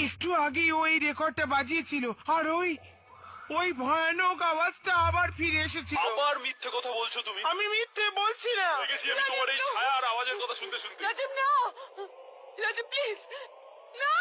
একটু আগেই ওই রেকর্ডটা বাজিয়েছিল আর ওই ওই ভয়ানক আওয়াজটা আবার ফিরে এসেছিল। আবার মিথ্যে কথা বলছো তুমি। আমি মিথ্যে বলছি না। দেখেছি আমি তোমার এই ছায়া আর আওয়াজের কথা শুনতে শুনতে। রাজীব না, রাজীব প্লিজ না।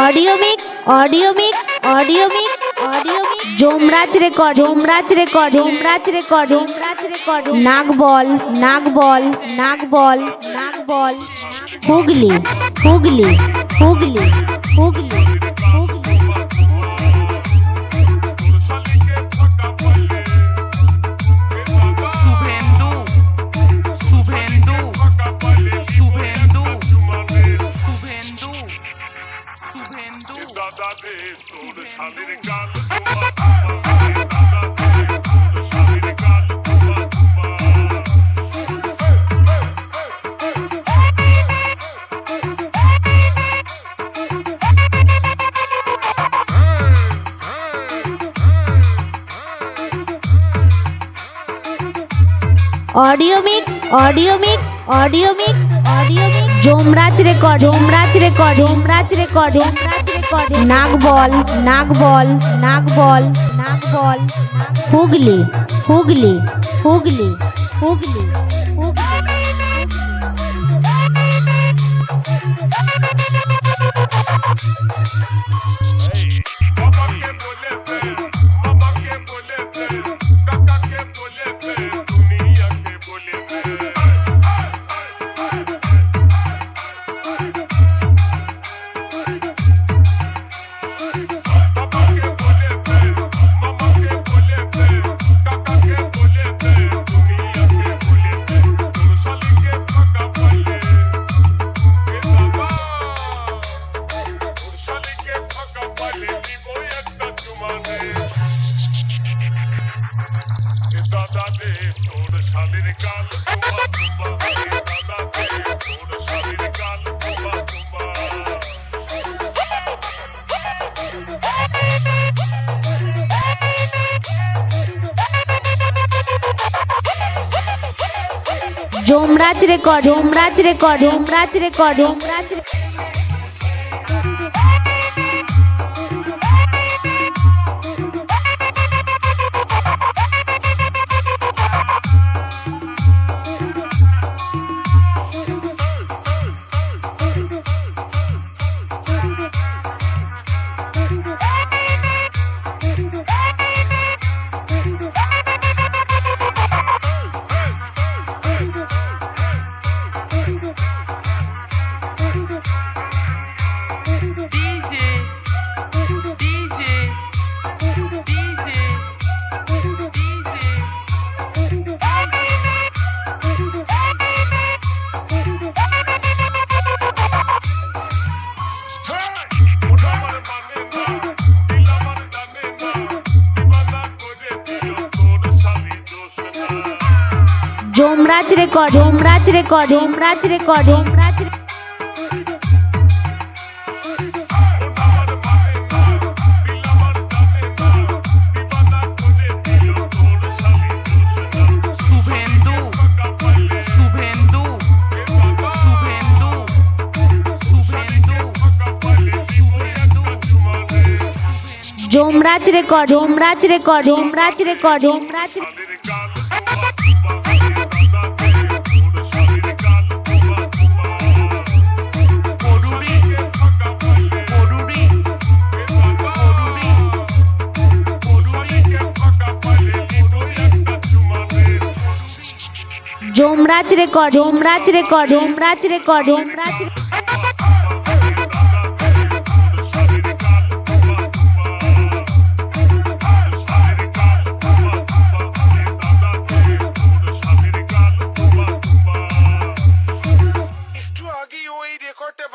Audio mix audio mix audio mix audio mix Yamraj record Yamraj record Yamraj record Yamraj record नागबॉल नागबॉल नागबॉल नागबॉल Hooghly Hooghly Hooghly Hooghly audio mix audio mix audio mix audio mix Yamraj record Yamraj record Yamraj record Yamraj record नागबॉल नागबॉल नागबॉल नागबॉल Hooghly Hooghly Hooghly Hooghly Yamraj record Yamraj record Yamraj record Yamraj Yamraj record Yamraj record Yamraj record Yamraj Yamraj record Yamraj record Yamraj record Yamraj Yamraj record Yamraj record Yamraj record Yamraj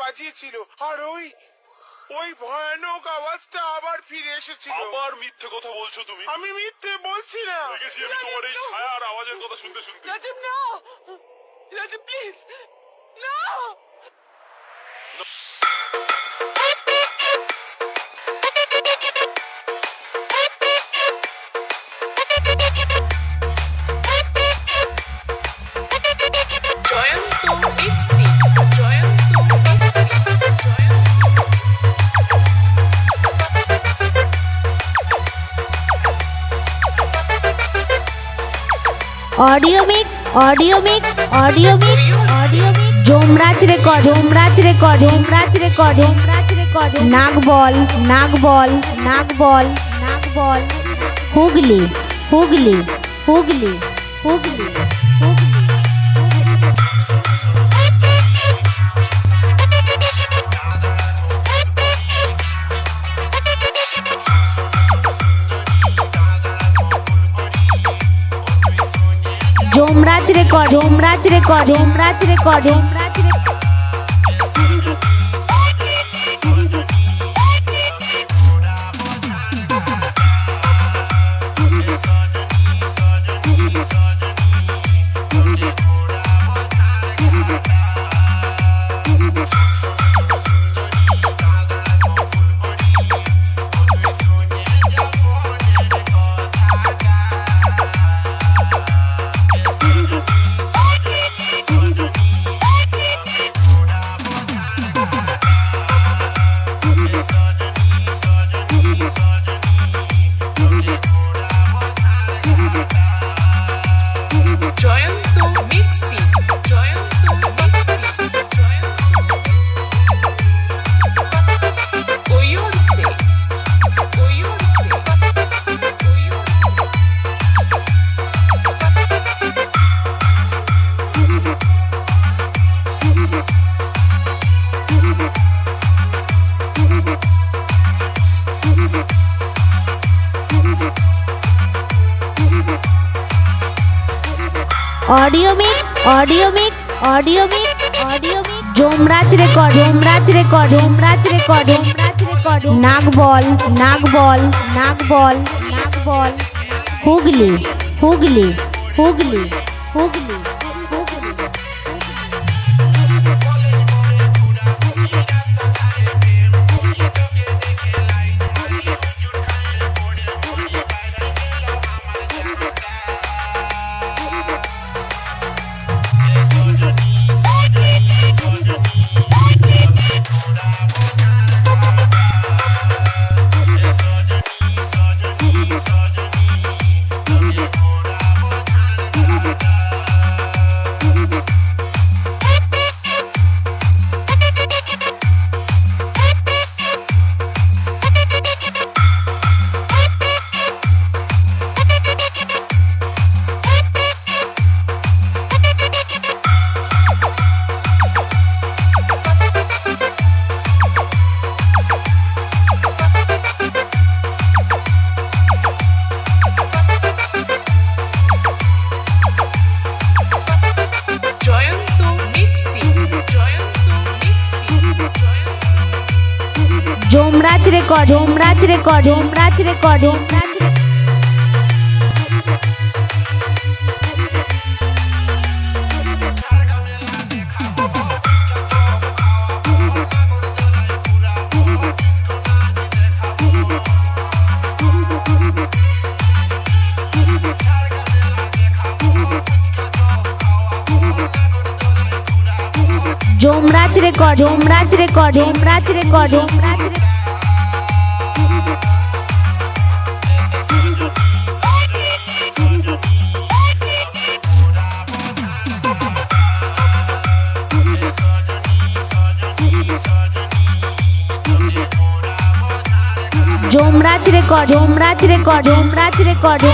বাজিয়েছিল আর ওই ওই ভয়ানক আওয়াজটা আবার ফিরে এসেছে। করছিল। আবার মিথ্যে কথা বলছো তুমি। আমি মিথ্যে বলছি না। দেখেছি আমি তোমার এই ছায়া আর আওয়াজের কথা শুনতে শুনতে। রাজীব না রাজীব প্লিজ না Jayanta mixie audio mix audio mix audio mix audio mix Yamraj record Yamraj record Yamraj record Yamraj record নাগবল নাগবল নাগবল নাগবল Hooghly Hooghly Hooghly Hooghly Hooghly Yamraj record Yamraj record Yamraj record Yamraj record Jayanta mixie ওয়র্সে audio mix audio mix audio mix audio mix Yamraj record Yamraj record Yamraj record Yamraj record নাগবল নাগবল নাগবল নাগবল Hooghly Hooghly Hooghly Hooghly Hooghly Jayanta mixie Yamraj record Yamraj record Yamraj record Yamraj Yamraj record Yamraj record Yamraj record Yamraj record Yamraj record Yamraj record Yamraj record Yamraj record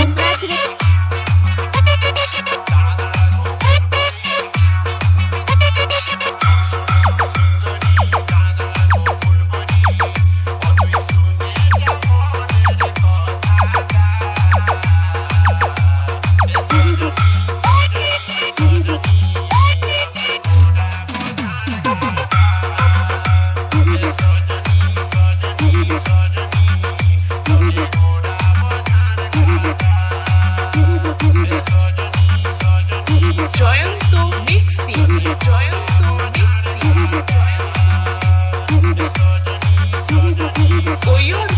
Jayanta mixie Jayanta mixie কৈয়র